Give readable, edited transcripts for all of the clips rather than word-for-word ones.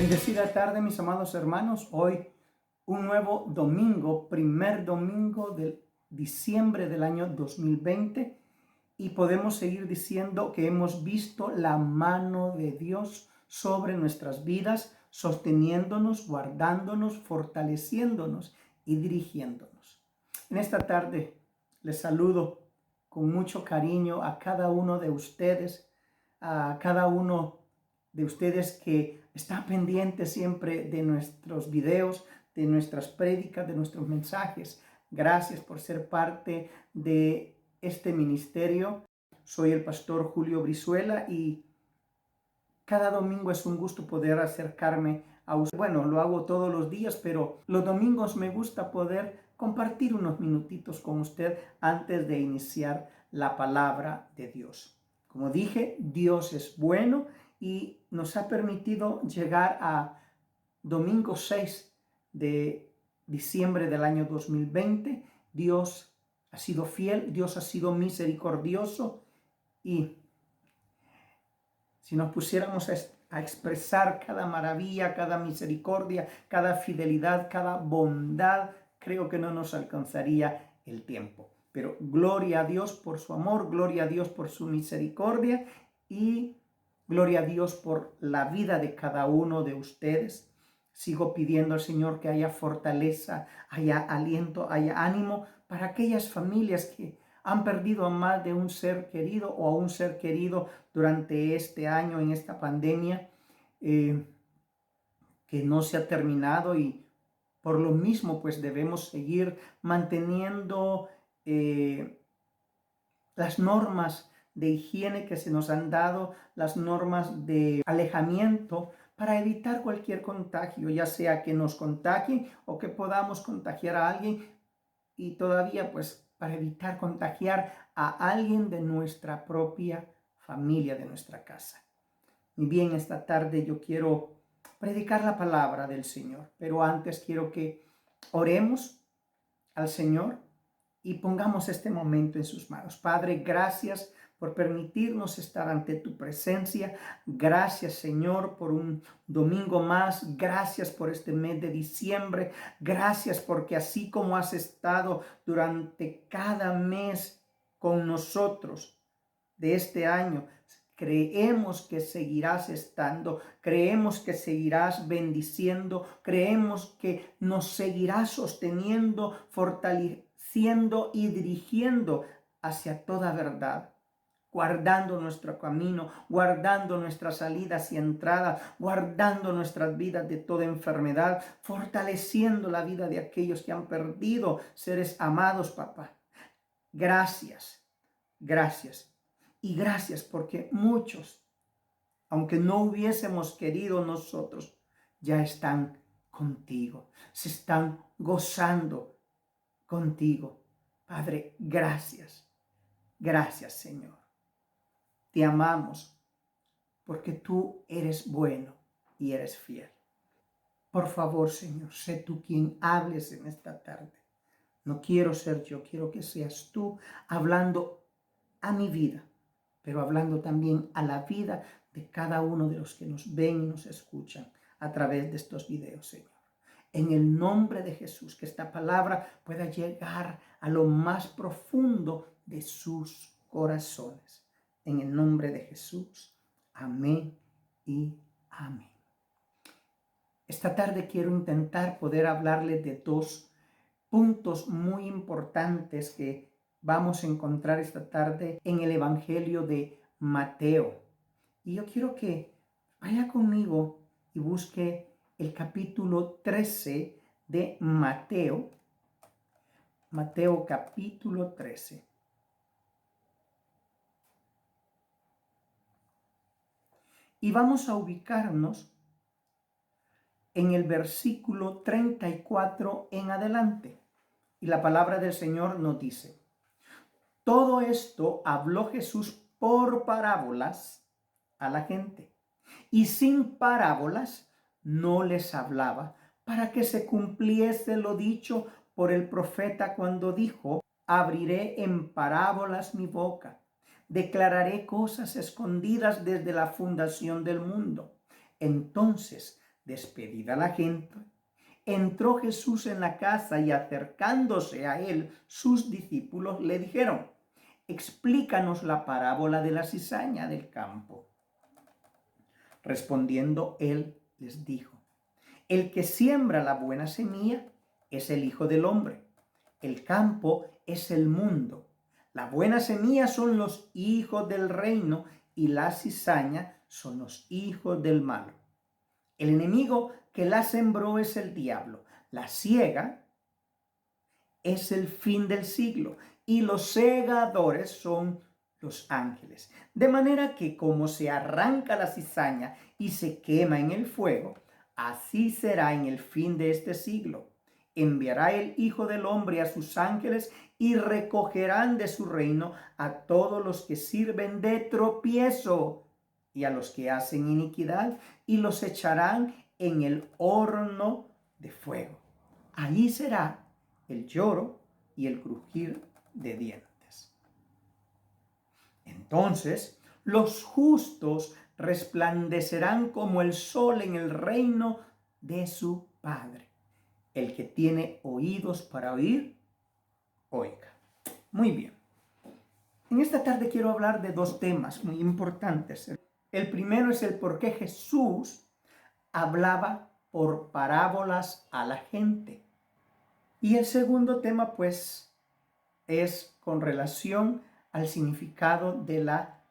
Bendecida tarde, mis amados hermanos. Hoy un nuevo domingo, primer domingo de diciembre del año 2020, y podemos seguir diciendo que hemos visto la mano de Dios sobre nuestras vidas, sosteniéndonos, guardándonos, fortaleciéndonos y dirigiéndonos. En esta tarde les saludo con mucho cariño a cada uno de ustedes, a cada uno de ustedes que está pendiente siempre de nuestros videos, de nuestras prédicas, de nuestros mensajes. Gracias por ser parte de este ministerio. Soy el pastor Julio Brizuela y cada domingo es un gusto poder acercarme a usted. Bueno, lo hago todos los días, pero los domingos me gusta poder compartir unos minutitos con usted antes de iniciar la palabra de Dios. Como dije, Dios es bueno y nos ha permitido llegar a domingo 6 de diciembre del año 2020. Dios ha sido fiel, Dios ha sido misericordioso, y si nos pusiéramos a expresar cada maravilla, cada misericordia, cada fidelidad, cada bondad, creo que no nos alcanzaría el tiempo. Pero gloria a Dios por su amor, gloria a Dios por su misericordia y gloria a Dios por la vida de cada uno de ustedes. Sigo pidiendo al Señor que haya fortaleza, haya aliento, haya ánimo para aquellas familias que han perdido a más de un ser querido o a un ser querido durante este año, en esta pandemia, que no se ha terminado, y por lo mismo pues debemos seguir manteniendo las normas de higiene que se nos han dado, las normas de alejamiento, para evitar cualquier contagio, ya sea que nos contagien o que podamos contagiar a alguien, y todavía pues para evitar contagiar a alguien de nuestra propia familia, de nuestra casa. Y bien, esta tarde yo quiero predicar la palabra del Señor, pero antes quiero que oremos al Señor y pongamos este momento en sus manos. Padre, gracias por permitirnos estar ante tu presencia. Gracias, Señor, por un domingo más. Gracias por este mes de diciembre. Gracias porque así como has estado durante cada mes con nosotros de este año, creemos que seguirás estando, creemos que seguirás bendiciendo, creemos que nos seguirás sosteniendo, fortaleciendo y dirigiendo hacia toda verdad, guardando nuestro camino, guardando nuestras salidas y entradas, guardando nuestras vidas de toda enfermedad, fortaleciendo la vida de aquellos que han perdido seres amados, papá. Gracias, gracias. Y gracias porque muchos, aunque no hubiésemos querido nosotros, ya están contigo, se están gozando contigo. Padre, gracias. Gracias, Señor. Te amamos porque tú eres bueno y eres fiel. Por favor, Señor, sé tú quien hables en esta tarde. No quiero ser yo, quiero que seas tú hablando a mi vida, pero hablando también a la vida de cada uno de los que nos ven y nos escuchan a través de estos videos, Señor. En el nombre de Jesús, que esta palabra pueda llegar a lo más profundo de sus corazones. En el nombre de Jesús. Amén y amén. Esta tarde quiero intentar poder hablarles de dos puntos muy importantes que vamos a encontrar esta tarde en el Evangelio de Mateo. Y yo quiero que vaya conmigo y busque el capítulo 13 de Mateo. Mateo capítulo 13. Y vamos a ubicarnos en el versículo 34 en adelante. Y la palabra del Señor nos dice: todo esto habló Jesús por parábolas a la gente, y sin parábolas no les hablaba, para que se cumpliese lo dicho por el profeta cuando dijo: abriré en parábolas mi boca, declararé cosas escondidas desde la fundación del mundo. Entonces Despedida la gente, entró Jesús en la casa y acercándose a él, sus discípulos le dijeron: explícanos la parábola de la cizaña del campo. Respondiendo él les dijo: el que siembra la buena semilla es el Hijo del Hombre. El campo es el mundo. La buena semilla son los hijos del reino y la cizaña son los hijos del malo. El enemigo que la sembró es el diablo. La siega es el fin del siglo y los segadores son los ángeles. De manera que como se arranca la cizaña y se quema en el fuego, así será en el fin de este siglo. Enviará el Hijo del Hombre a sus ángeles y recogerán de su reino a todos los que sirven de tropiezo y a los que hacen iniquidad, y los echarán en el horno de fuego. Allí será el lloro y el crujir de dientes. Entonces los justos resplandecerán como el sol en el reino de su Padre. El que tiene oídos para oír, oiga. Muy bien. En esta tarde quiero hablar de dos temas muy importantes. El primero es el por qué Jesús hablaba por parábolas a la gente. Y el segundo tema, pues, es con relación al significado de la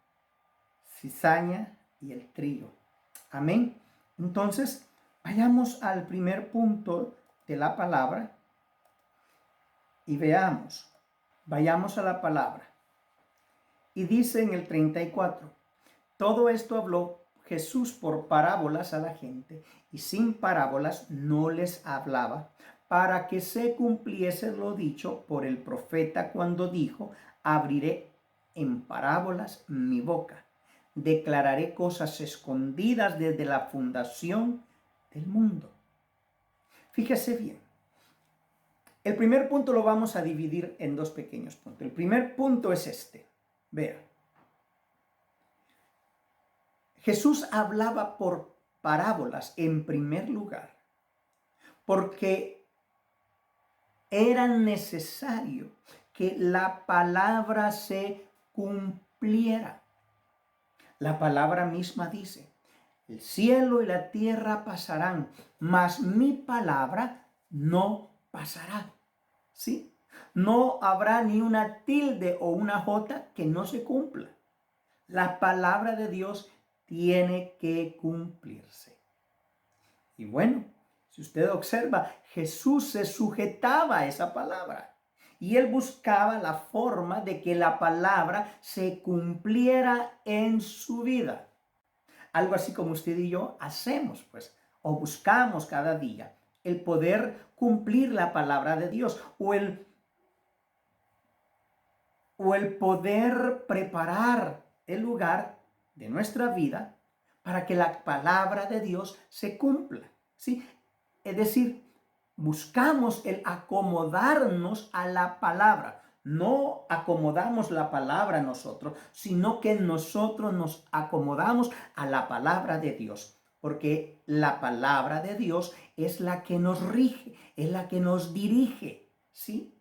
cizaña y el trigo. Amén. Entonces, vayamos al primer punto de la palabra y veamos. Vayamos a la palabra. Y dice en el 34, todo esto habló Jesús por parábolas a la gente, y sin parábolas no les hablaba, para que se cumpliese lo dicho por el profeta cuando dijo: abriré en parábolas mi boca, declararé cosas escondidas desde la fundación del mundo. Fíjese bien, el primer punto lo vamos a dividir en dos pequeños puntos. El primer punto es este, vea. Jesús hablaba por parábolas en primer lugar, porque era necesario que la palabra se cumpliera. La palabra misma dice: el cielo y la tierra pasarán, mas mi palabra no pasará. ¿Sí? No habrá ni una tilde o una jota que no se cumpla. La palabra de Dios tiene que cumplirse. Y bueno, si usted observa, Jesús se sujetaba a esa palabra y él buscaba la forma de que la palabra se cumpliera en su vida. Algo así como usted y yo hacemos, pues, o buscamos cada día el poder cumplir la palabra de Dios o el poder preparar el lugar de nuestra vida para que la palabra de Dios se cumpla, ¿sí? Es decir, buscamos el acomodarnos a la palabra. No acomodamos la palabra nosotros, sino que nosotros nos acomodamos a la palabra de Dios. Porque la palabra de Dios es la que nos rige, es la que nos dirige, ¿sí?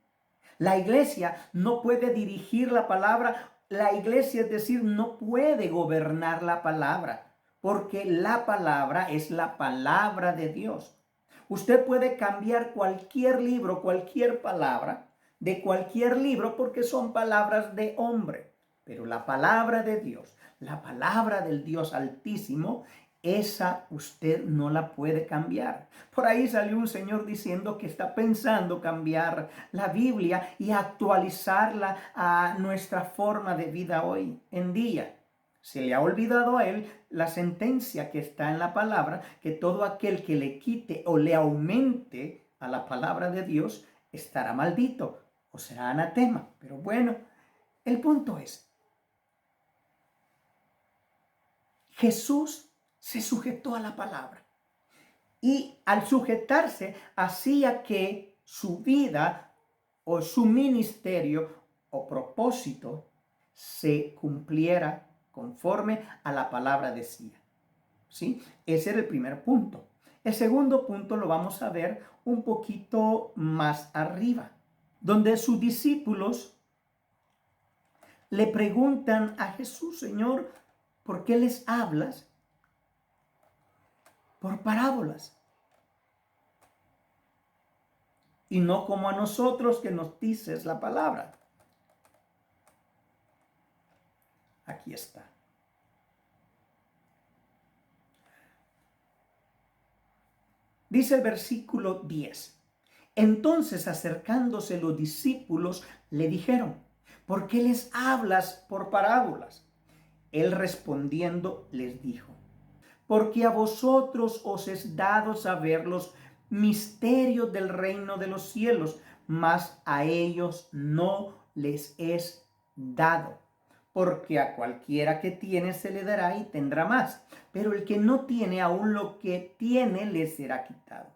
La iglesia no puede dirigir la palabra. La iglesia, es decir, no puede gobernar la palabra, porque la palabra es la palabra de Dios. Usted puede cambiar cualquier libro, cualquier palabra, de cualquier libro, porque son palabras de hombre. Pero la palabra de Dios, la palabra del Dios Altísimo, esa usted no la puede cambiar. Por ahí salió un señor diciendo que está pensando cambiar la Biblia y actualizarla a nuestra forma de vida hoy en día. Se le ha olvidado a él la sentencia que está en la palabra, que todo aquel que le quite o le aumente a la palabra de Dios estará maldito o será anatema. Pero bueno, el punto es, Jesús se sujetó a la palabra y al sujetarse hacía que su vida o su ministerio o propósito se cumpliera conforme a la palabra decía. ¿Sí? Ese era el primer punto. El segundo punto lo vamos a ver un poquito más arriba, donde sus discípulos le preguntan a Jesús: Señor, ¿por qué les hablas por parábolas? Y no como a nosotros que nos dices la palabra. Aquí está. Dice el versículo 10. Entonces, acercándose los discípulos, le dijeron: ¿por qué les hablas por parábolas? Él respondiendo les dijo: porque a vosotros os es dado saber los misterios del reino de los cielos, mas a ellos no les es dado. Porque a cualquiera que tiene se le dará y tendrá más, pero el que no tiene, aún lo que tiene le será quitado.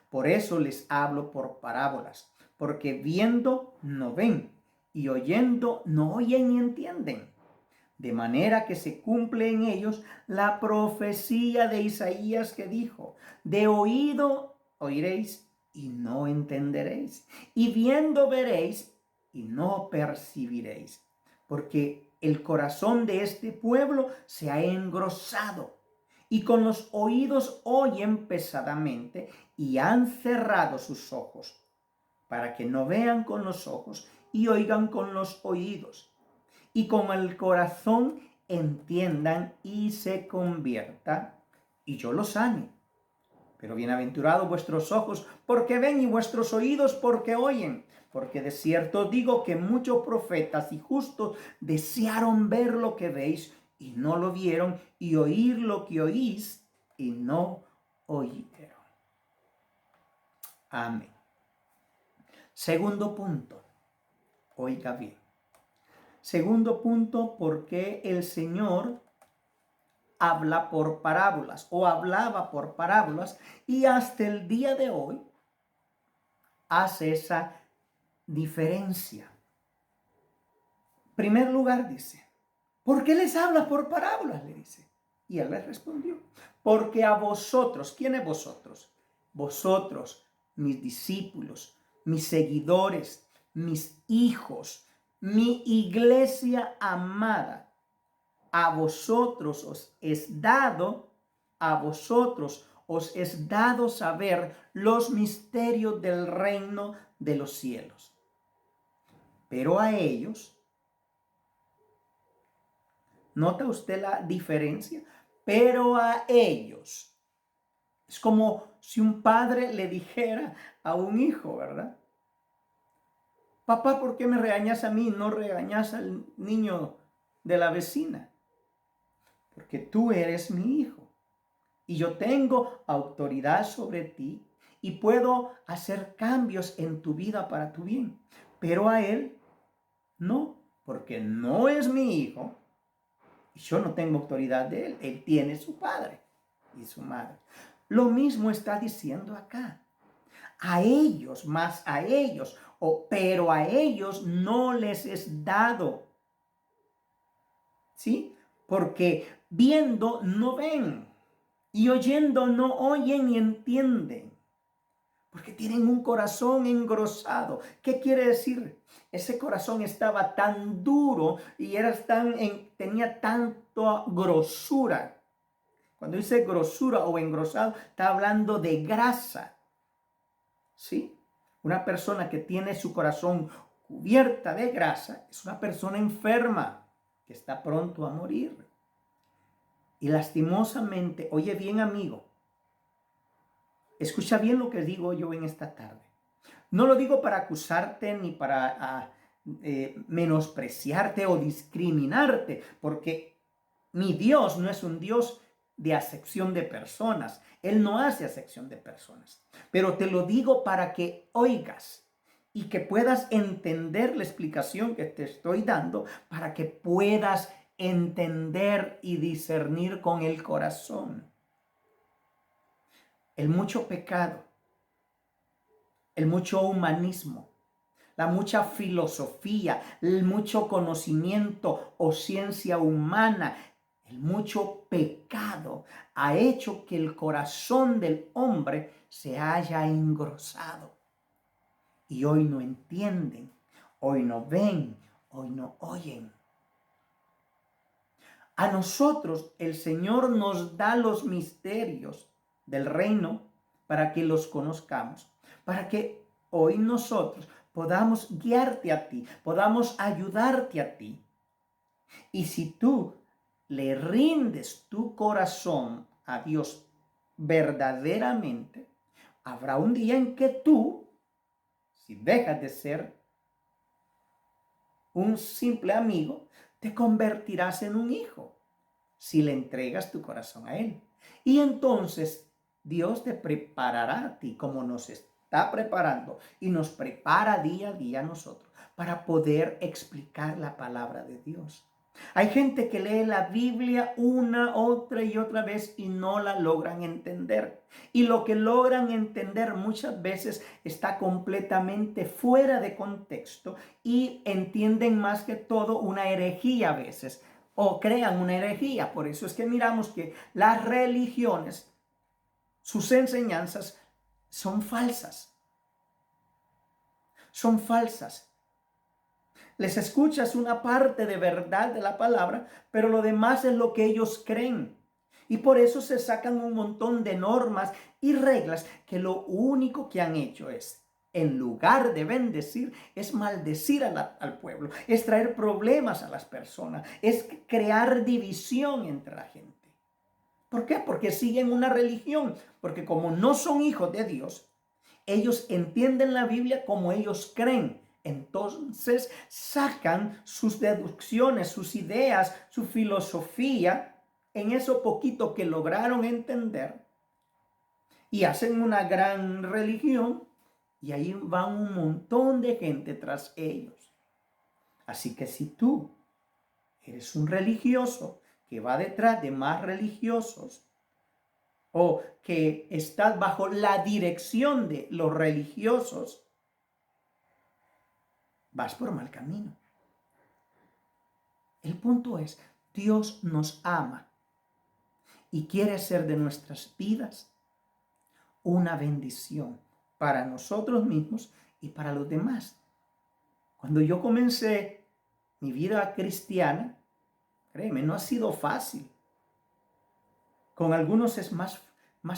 Por eso les hablo por parábolas, porque viendo no ven, y oyendo no oyen ni entienden. De manera que se cumple en ellos la profecía de Isaías que dijo: de oído oiréis y no entenderéis, y viendo veréis y no percibiréis, porque el corazón de este pueblo se ha engrosado, y con los oídos oyen pesadamente, y han cerrado sus ojos, para que no vean con los ojos y oigan con los oídos, y con el corazón entiendan y se convierta, y yo los sane. Pero bienaventurados vuestros ojos porque ven, y vuestros oídos porque oyen. Porque de cierto digo que muchos profetas y justos desearon ver lo que veis y no lo vieron, y oír lo que oís y no oyeron. Amén. Segundo punto. Oiga bien. Segundo punto, ¿por qué el Señor habla por parábolas o hablaba por parábolas y hasta el día de hoy hace esa diferencia? En primer lugar dice: ¿por qué les habla por parábolas? Le dice. Y él les respondió: porque a vosotros, ¿quién es vosotros? Vosotros, mis discípulos, mis seguidores, mis hijos, mi iglesia amada, a vosotros os es dado, saber los misterios del reino de los cielos. Pero a ellos, ¿nota usted la diferencia? Pero a ellos. Es como si un padre le dijera a un hijo, ¿verdad? Papá, ¿por qué me regañas a mí y no regañas al niño de la vecina? Porque tú eres mi hijo y yo tengo autoridad sobre ti y puedo hacer cambios en tu vida para tu bien. Pero a él no, porque no es mi hijo y yo no tengo autoridad de él. Él tiene su padre y su madre. Lo mismo está diciendo acá. A ellos, más a ellos, pero a ellos no les es dado. ¿Sí? Porque viendo no ven, y oyendo no oyen ni entienden, porque tienen un corazón engrosado. ¿Qué quiere decir? Ese corazón estaba tan duro y tenía tanta grosura. Cuando dice grosura o engrosado, está hablando de grasa. ¿Sí? Una persona que tiene su corazón cubierta de grasa es una persona enferma que está pronto a morir. Y lastimosamente, oye bien, amigo, escucha bien lo que digo yo en esta tarde. No lo digo para acusarte ni para menospreciarte o discriminarte, porque mi Dios no es un Dios de acepción de personas. Él no hace acepción de personas. Pero te lo digo para que oigas y que puedas entender la explicación que te estoy dando, para que puedas entender y discernir con el corazón. El mucho pecado, el mucho humanismo, la mucha filosofía, el mucho conocimiento o ciencia humana El mucho pecado ha hecho que el corazón del hombre se haya engrosado. Y hoy no entienden, hoy no ven, hoy no oyen. A nosotros el Señor nos da los misterios del reino para que los conozcamos, para que hoy nosotros podamos guiarte a ti, podamos ayudarte a ti. Y si tú le rindes tu corazón a Dios verdaderamente, habrá un día en que tú, si dejas de ser un simple amigo, te convertirás en un hijo si le entregas tu corazón a Él. Y entonces Dios te preparará a ti como nos está preparando y nos prepara día a día a nosotros para poder explicar la palabra de Dios. Hay gente que lee la Biblia una, otra y otra vez y no la logran entender. Y lo que logran entender muchas veces está completamente fuera de contexto y entienden más que todo una herejía a veces o crean una herejía. Por eso es que miramos que las religiones, sus enseñanzas son falsas. Son falsas. Les escuchas una parte de verdad de la palabra, pero lo demás es lo que ellos creen. Y por eso se sacan un montón de normas y reglas que lo único que han hecho es, en lugar de bendecir, es maldecir al pueblo, es traer problemas a las personas, es crear división entre la gente. ¿Por qué? Porque siguen una religión, porque como no son hijos de Dios, ellos entienden la Biblia como ellos creen. Entonces sacan sus deducciones, sus ideas, su filosofía en eso poquito que lograron entender y hacen una gran religión y ahí van un montón de gente tras ellos. Así que si tú eres un religioso que va detrás de más religiosos o que estás bajo la dirección de los religiosos, vas por mal camino. El punto es, Dios nos ama y quiere hacer de nuestras vidas una bendición para nosotros mismos y para los demás. Cuando yo comencé mi vida cristiana, créeme, no ha sido fácil. Con algunos es más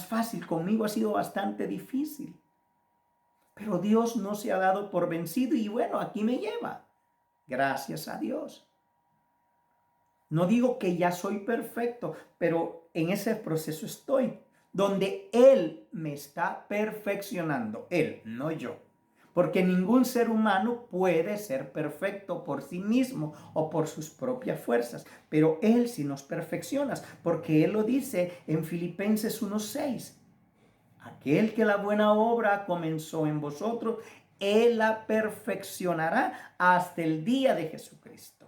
fácil, conmigo ha sido bastante difícil. Pero Dios no se ha dado por vencido y bueno, aquí me lleva. Gracias a Dios. No digo que ya soy perfecto, pero en ese proceso estoy, donde Él me está perfeccionando, Él, no yo. Porque ningún ser humano puede ser perfecto por sí mismo o por sus propias fuerzas, pero Él sí nos perfecciona, porque Él lo dice en Filipenses 1:6. Aquel que la buena obra comenzó en vosotros, Él la perfeccionará hasta el día de Jesucristo.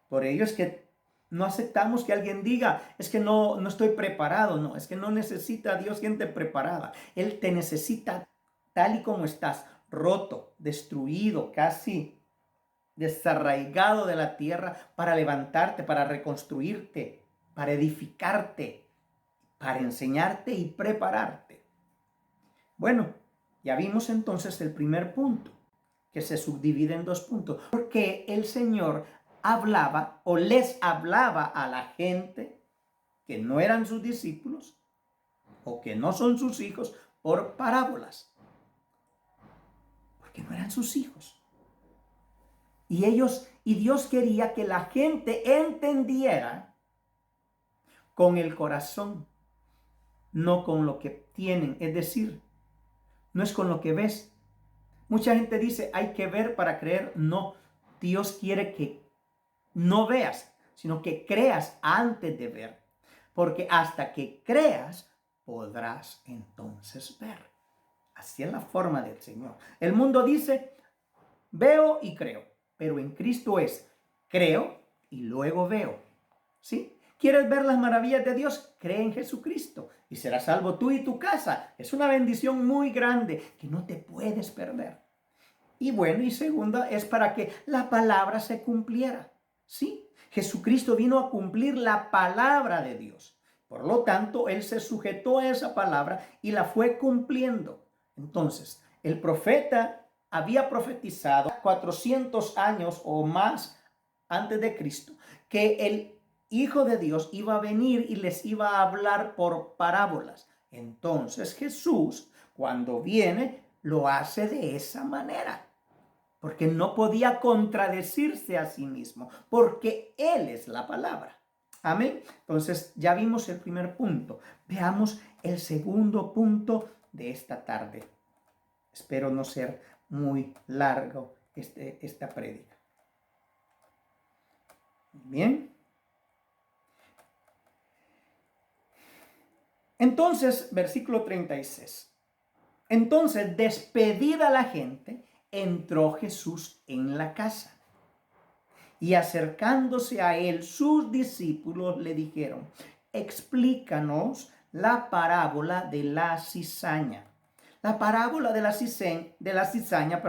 Por ello es que no aceptamos que alguien diga, es que no estoy preparado. No, es que no necesita a Dios gente preparada. Él te necesita tal y como estás, roto, destruido, casi desarraigado de la tierra para levantarte, para reconstruirte, para edificarte, para enseñarte y prepararte. Bueno, ya vimos entonces el primer punto, que se subdivide en dos puntos. Porque el Señor hablaba o les hablaba a la gente que no eran sus discípulos o que no son sus hijos por parábolas. Porque no eran sus hijos. Y Dios quería que la gente entendiera con el corazón, no con lo que tienen. Es decir, no es con lo que ves. Mucha gente dice, hay que ver para creer. No, Dios quiere que no veas, sino que creas antes de ver. Porque hasta que creas, podrás entonces ver. Así es la forma del Señor. El mundo dice, veo y creo. Pero en Cristo es, creo y luego veo. ¿Sí? ¿Quieres ver las maravillas de Dios? Cree en Jesucristo y serás salvo tú y tu casa. Es una bendición muy grande que no te puedes perder. Y bueno, y segunda es para que la palabra se cumpliera. ¿Sí? Jesucristo vino a cumplir la palabra de Dios. Por lo tanto, Él se sujetó a esa palabra y la fue cumpliendo. Entonces, el profeta había profetizado 400 años o más antes de Cristo que el Hijo de Dios iba a venir y les iba a hablar por parábolas. Entonces Jesús, cuando viene, lo hace de esa manera, porque no podía contradecirse a sí mismo, porque Él es la palabra. Amén. Entonces ya vimos el primer punto. Veamos el segundo punto de esta tarde. Espero no ser muy largo esta prédica. Bien. Entonces, versículo 36. Entonces, despedida la gente, entró Jesús en la casa. Y acercándose a él, sus discípulos le dijeron: explícanos la parábola de la cizaña. La parábola de la cizaña,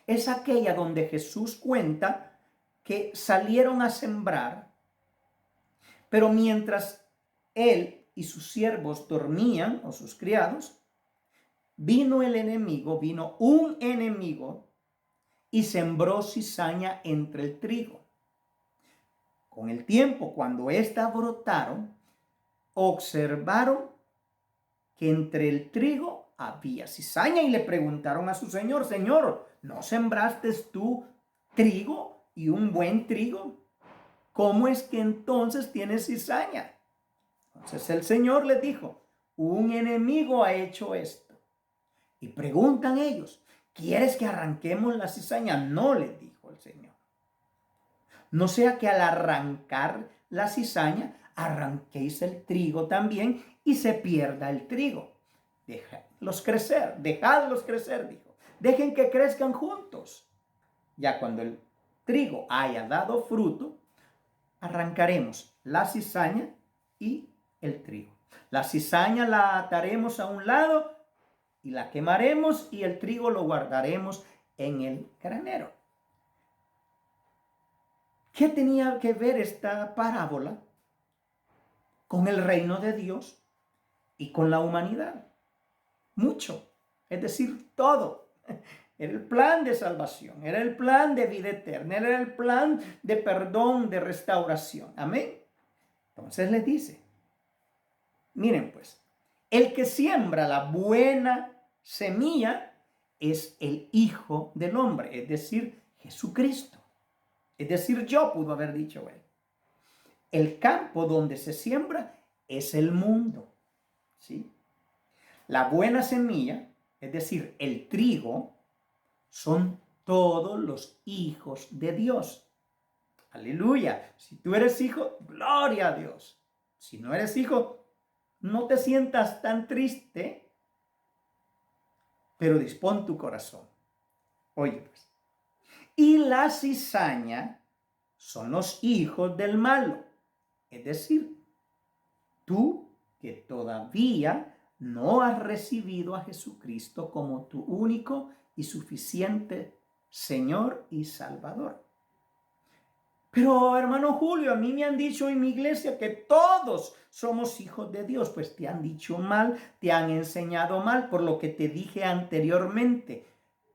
es aquella donde Jesús cuenta que salieron a sembrar, pero mientras él y sus siervos dormían, o sus criados, vino un enemigo y sembró cizaña entre el trigo. Con el tiempo, cuando ésta brotaron, observaron que entre el trigo había cizaña y le preguntaron a su señor: Señor, ¿no sembraste tú trigo y un buen trigo? ¿Cómo es que entonces tienes cizaña? Entonces el Señor les dijo: un enemigo ha hecho esto. Y preguntan ellos: ¿quieres que arranquemos la cizaña? No, les dijo el Señor. No sea que al arrancar la cizaña, arranquéis el trigo también y se pierda el trigo. Dejadlos crecer, dijo. Dejen que crezcan juntos. Ya cuando el trigo haya dado fruto, arrancaremos la cizaña y el trigo. La cizaña la ataremos a un lado y la quemaremos, y el trigo lo guardaremos en el granero. ¿Qué tenía que ver esta parábola con el reino de Dios y con la humanidad? Mucho, es decir, todo. Era el plan de salvación, era el plan de vida eterna, era el plan de perdón, de restauración. Amén. Entonces les dice: miren pues, el que siembra la buena semilla es el Hijo del Hombre, es decir, Jesucristo. Es decir, yo, pudo haber dicho él. El campo donde se siembra es el mundo, ¿sí? La buena semilla, es decir, el trigo, son todos los hijos de Dios. Aleluya. Si tú eres hijo, gloria a Dios. Si no eres hijo, no te sientas tan triste, pero dispón tu corazón. Oye, pues. Y la cizaña son los hijos del malo. Es decir, tú que todavía no has recibido a Jesucristo como tu único y suficiente Señor y Salvador. Pero, hermano Julio, a mí me han dicho en mi iglesia que todos somos hijos de Dios. Pues te han dicho mal, te han enseñado mal, por lo que te dije anteriormente.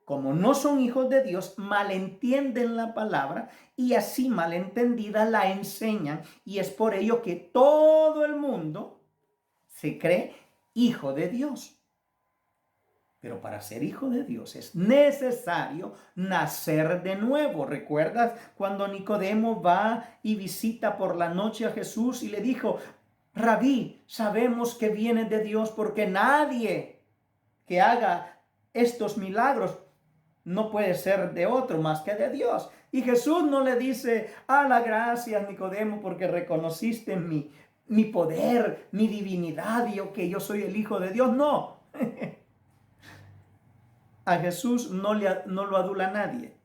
Como no son hijos de Dios, malentienden la palabra y así malentendida la enseñan. Y es por ello que todo el mundo se cree hijo de Dios. Pero para ser hijo de Dios es necesario nacer de nuevo. ¿Recuerdas cuando Nicodemo va y visita por la noche a Jesús y le dijo: Rabí, sabemos que viene de Dios, porque nadie que haga estos milagros no puede ser de otro más que de Dios? Y Jesús no le dice: gracias, Nicodemo, porque reconociste mi poder, mi divinidad, y que yo soy el Hijo de Dios. No. A Jesús no lo adula nadie.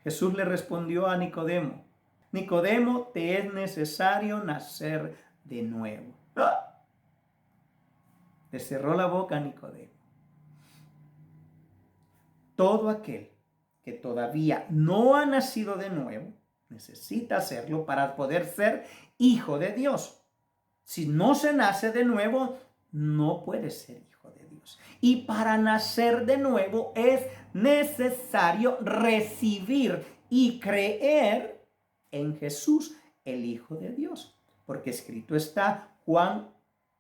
Jesús le respondió a Nicodemo: Nicodemo, te es necesario nacer de nuevo. Le cerró la boca a Nicodemo. Todo aquel que todavía no ha nacido de nuevo Necesita hacerlo para poder ser hijo de Dios. Si no se nace de nuevo, no puede ser hijo de Dios. Y para nacer de nuevo es necesario recibir y creer en Jesús, el Hijo de Dios. Porque escrito está Juan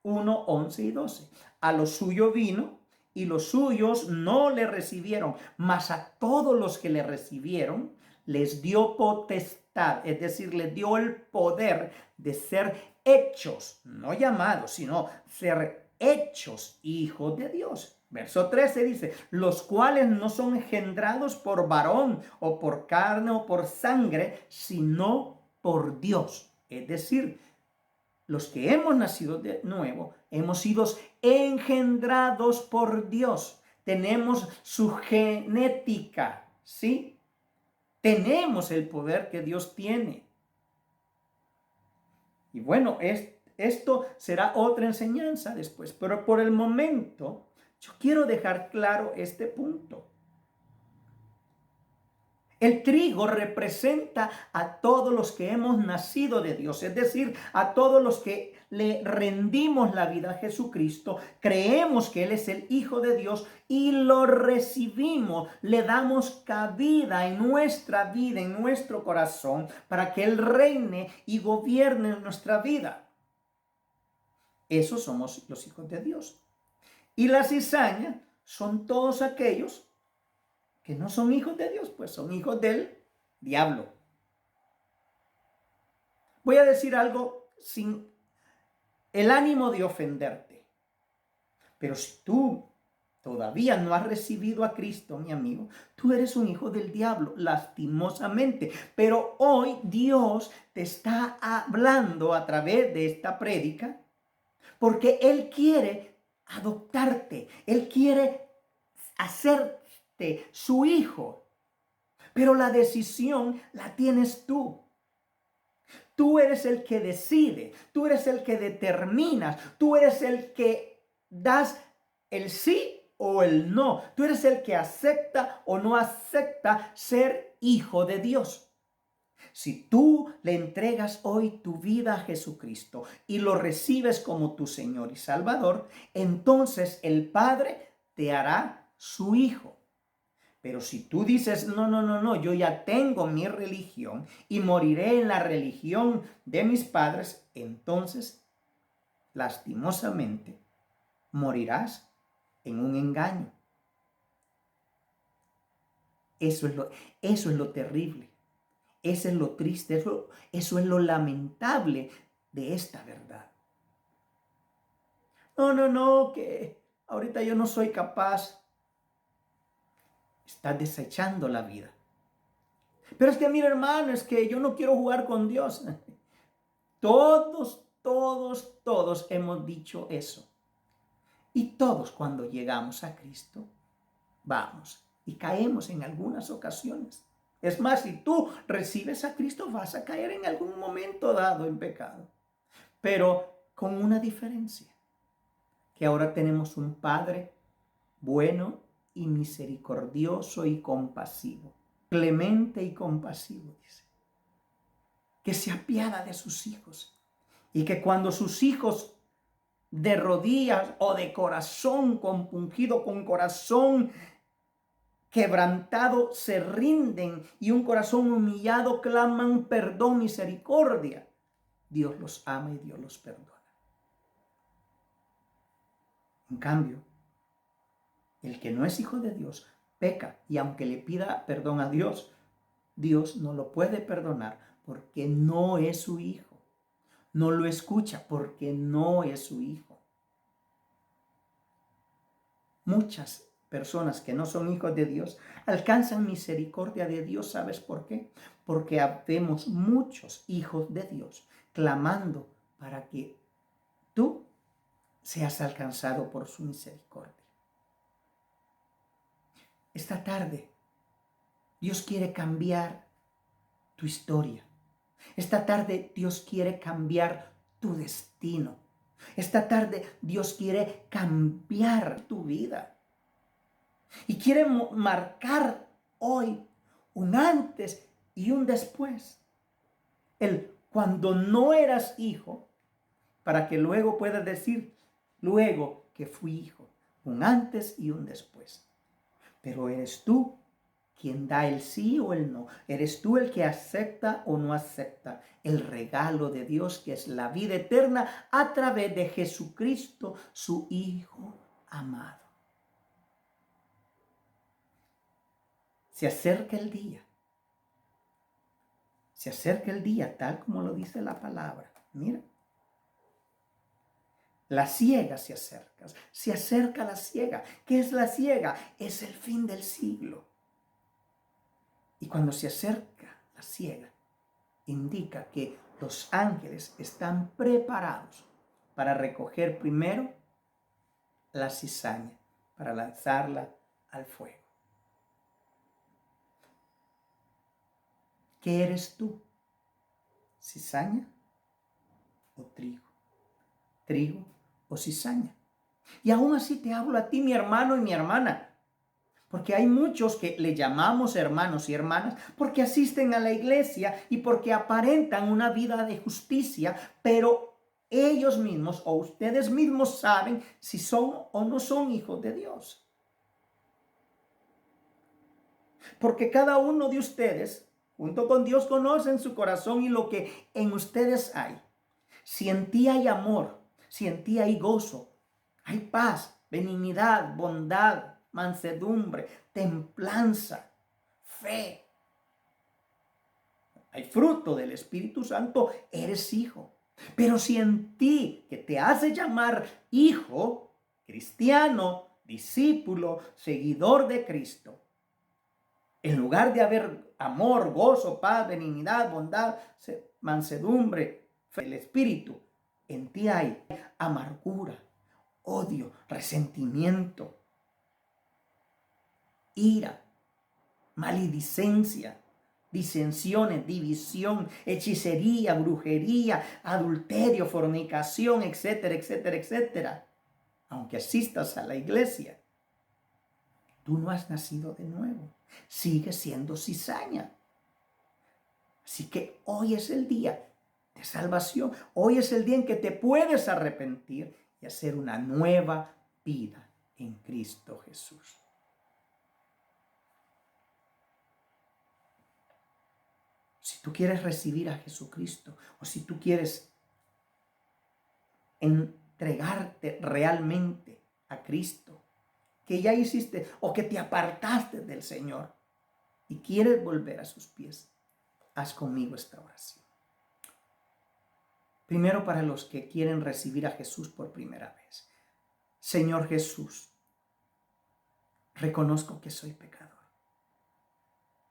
1, 11 y 12. A lo suyo vino y los suyos no le recibieron, mas a todos los que le recibieron les dio potestad, es decir, les dio el poder de ser hechos, no llamados, sino ser hechos hijos de Dios. Verso 13 dice, los cuales no son engendrados por varón o por carne o por sangre, sino por Dios. Es decir, los que hemos nacido de nuevo, hemos sido engendrados por Dios. Tenemos su genética, ¿sí? Tenemos el poder que Dios tiene. Y bueno, esto será otra enseñanza después, pero por el momento yo quiero dejar claro este punto. El trigo representa a todos los que hemos nacido de Dios, es decir, a todos los que le rendimos la vida a Jesucristo, creemos que Él es el Hijo de Dios y lo recibimos, le damos cabida en nuestra vida, en nuestro corazón, para que Él reine y gobierne nuestra vida. Esos somos los hijos de Dios. Y la cizaña son todos aquellos que no son hijos de Dios, pues son hijos del diablo. Voy a decir algo sin el ánimo de ofenderte. Pero si tú todavía no has recibido a Cristo, mi amigo, tú eres un hijo del diablo, lastimosamente. Pero hoy Dios te está hablando a través de esta prédica porque Él quiere adoptarte. Él quiere hacerte su hijo. Pero la decisión la tienes tú. Tú eres el que decide, tú eres el que determinas, tú eres el que das el sí o el no. Tú eres el que acepta o no acepta ser hijo de Dios. Si tú le entregas hoy tu vida a Jesucristo y lo recibes como tu Señor y Salvador, entonces el Padre te hará su hijo. Pero si tú dices, no, yo ya tengo mi religión y moriré en la religión de mis padres, entonces, lastimosamente, morirás en un engaño. Eso es lo terrible, eso es lo triste, eso es lo lamentable de esta verdad. No, que ahorita yo no soy capaz. Estás desechando la vida. Pero es que, mira, hermano, es que yo no quiero jugar con Dios. Todos hemos dicho eso. Y todos cuando llegamos a Cristo, vamos y caemos en algunas ocasiones. Es más, si tú recibes a Cristo, vas a caer en algún momento dado en pecado. Pero con una diferencia, que ahora tenemos un Padre bueno y misericordioso y compasivo. Clemente y compasivo, dice. Que se apiada de sus hijos. Y que cuando sus hijos de rodillas o de corazón compungido, con corazón quebrantado, se rinden y un corazón humillado claman perdón, misericordia, Dios los ama y Dios los perdona. En cambio, el que no es hijo de Dios peca y aunque le pida perdón a Dios, Dios no lo puede perdonar porque no es su hijo. No lo escucha porque no es su hijo. Muchas personas que no son hijos de Dios alcanzan misericordia de Dios. ¿Sabes por qué? Porque habemos muchos hijos de Dios clamando para que tú seas alcanzado por su misericordia. Esta tarde, Dios quiere cambiar tu historia. Esta tarde, Dios quiere cambiar tu destino. Esta tarde, Dios quiere cambiar tu vida. Y quiere marcar hoy un antes y un después. El cuando no eras hijo, para que luego puedas decir, luego que fui hijo, un antes y un después. Pero eres tú quien da el sí o el no. Eres tú el que acepta o no acepta el regalo de Dios, que es la vida eterna a través de Jesucristo, su Hijo amado. Se acerca el día. Se acerca el día, tal como lo dice la palabra. Mira. La siega se acerca la siega. ¿Qué es la siega? Es el fin del siglo. Y cuando se acerca la siega, indica que los ángeles están preparados para recoger primero la cizaña, para lanzarla al fuego. ¿Qué eres tú? ¿Cizaña o trigo? ¿Trigo o cizaña? Y aún así te hablo a ti, mi hermano y mi hermana, porque hay muchos que le llamamos hermanos y hermanas porque asisten a la iglesia y porque aparentan una vida de justicia, pero ellos mismos o ustedes mismos saben si son o no son hijos de Dios. Porque cada uno de ustedes, junto con Dios, conocen su corazón y lo que en ustedes hay. Si en ti hay amor, si en ti hay gozo, hay paz, benignidad, bondad, mansedumbre, templanza, fe. Hay fruto del Espíritu Santo, eres hijo. Pero si en ti, que te hace llamar hijo, cristiano, discípulo, seguidor de Cristo, en lugar de haber amor, gozo, paz, benignidad, bondad, mansedumbre, fe, el Espíritu, en ti hay amargura, odio, resentimiento, ira, maledicencia, disensiones, división, hechicería, brujería, adulterio, fornicación, etcétera, etcétera, etcétera. Aunque asistas a la iglesia, tú no has nacido de nuevo. Sigues siendo cizaña. Así que hoy es el día de salvación. Hoy es el día en que te puedes arrepentir y hacer una nueva vida en Cristo Jesús. Si tú quieres recibir a Jesucristo o si tú quieres entregarte realmente a Cristo, que ya hiciste o que te apartaste del Señor y quieres volver a sus pies, haz conmigo esta oración. Primero, para los que quieren recibir a Jesús por primera vez. Señor Jesús, reconozco que soy pecador.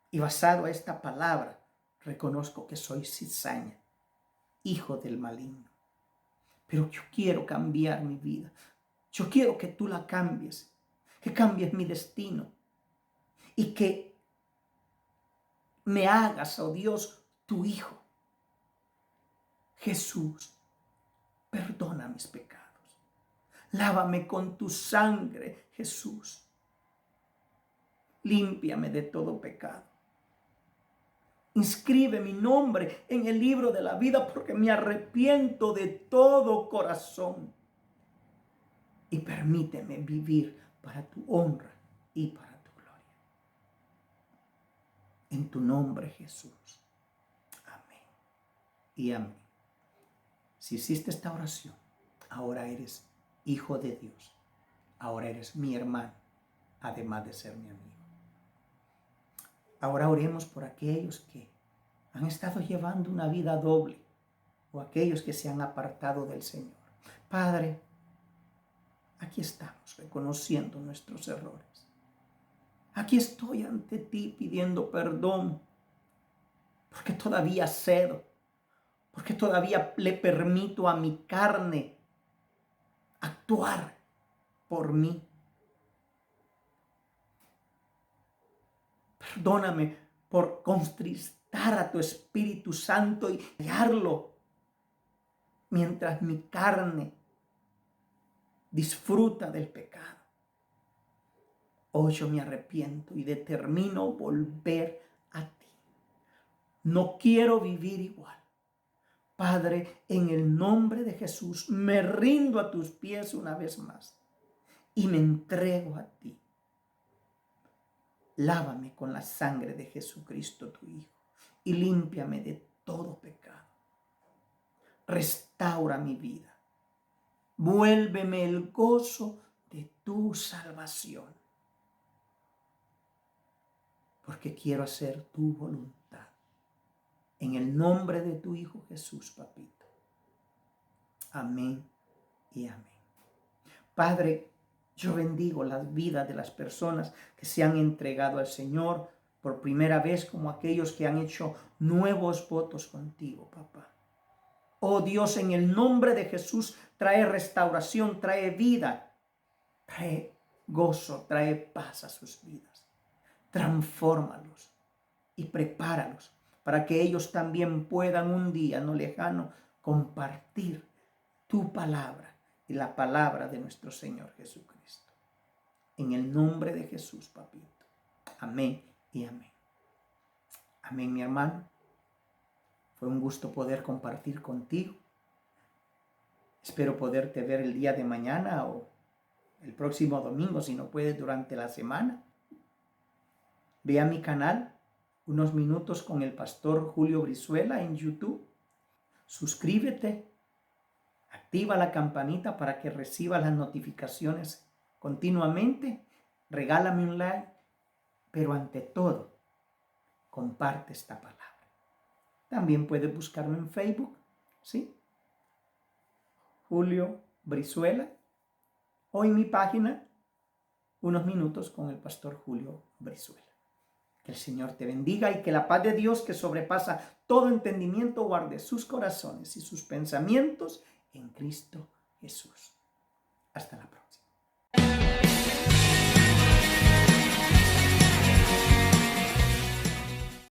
Y basado a esta palabra, reconozco que soy cizaña, hijo del maligno. Pero yo quiero cambiar mi vida. Yo quiero que tú la cambies, que cambies mi destino y que me hagas, oh Dios, tu hijo. Jesús, perdona mis pecados. Lávame con tu sangre, Jesús. Límpiame de todo pecado. Inscribe mi nombre en el libro de la vida porque me arrepiento de todo corazón. Y permíteme vivir para tu honra y para tu gloria. En tu nombre, Jesús. Amén y amén. Si hiciste esta oración, ahora eres hijo de Dios. Ahora eres mi hermano, además de ser mi amigo. Ahora oremos por aquellos que han estado llevando una vida doble o aquellos que se han apartado del Señor. Padre, aquí estamos reconociendo nuestros errores. Aquí estoy ante ti pidiendo perdón porque todavía cedo, porque todavía le permito a mi carne actuar por mí. Perdóname por contristar a tu Espíritu Santo y callarlo mientras mi carne disfruta del pecado. Hoy yo me arrepiento y determino volver a ti. No quiero vivir igual. Padre, en el nombre de Jesús, me rindo a tus pies una vez más y me entrego a ti. Lávame con la sangre de Jesucristo, tu Hijo, y límpiame de todo pecado. Restaura mi vida. Vuélveme el gozo de tu salvación, porque quiero hacer tu voluntad. En el nombre de tu Hijo Jesús, papito. Amén y amén. Padre, yo bendigo las vidas de las personas que se han entregado al Señor por primera vez, como aquellos que han hecho nuevos votos contigo, papá. Oh Dios, en el nombre de Jesús, trae restauración, trae vida, trae gozo, trae paz a sus vidas. Transfórmalos y prepáralos para que ellos también puedan un día no lejano compartir tu palabra y la palabra de nuestro Señor Jesucristo. En el nombre de Jesús, papito. Amén y amén. Amén, mi hermano. Fue un gusto poder compartir contigo. Espero poderte ver el día de mañana o el próximo domingo, si no puedes durante la semana. Ve a mi canal, Unos Minutos con el Pastor Julio Brizuela en YouTube. Suscríbete, activa la campanita para que recibas las notificaciones continuamente. Regálame un like, pero ante todo, comparte esta palabra. También puedes buscarme en Facebook, ¿sí? Julio Brizuela, o en mi página, Unos Minutos con el Pastor Julio Brizuela. Que el Señor te bendiga y que la paz de Dios, que sobrepasa todo entendimiento, guarde sus corazones y sus pensamientos en Cristo Jesús. Hasta la próxima.